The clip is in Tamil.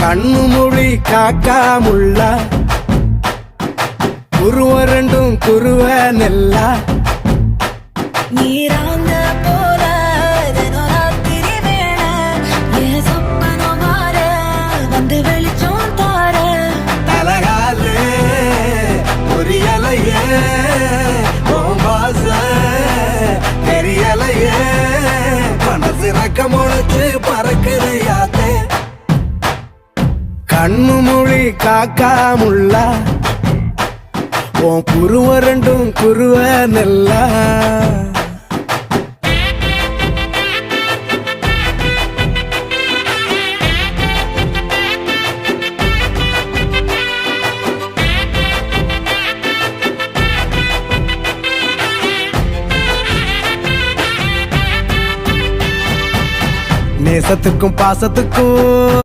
கண்ணு மொழி காக்காமுள்ள குருவ ரெண்டும் குருவ நெல்லா நீராங்க போல தினராத்திரி வேண என் சொப்பனம் மாற வந்து வெளிச்சம் தார தலகாலே பொரியலையே ஓம்பாச தெரியலையே மனசு ரக்க முளைச்சு பறக்குறையாத்தே கண்ணு மொழி காக்காமுள்ள உன் குருவ ரெண்டும் குருவ நெல்லா நேசத்துக்கும் பாசத்துக்கும்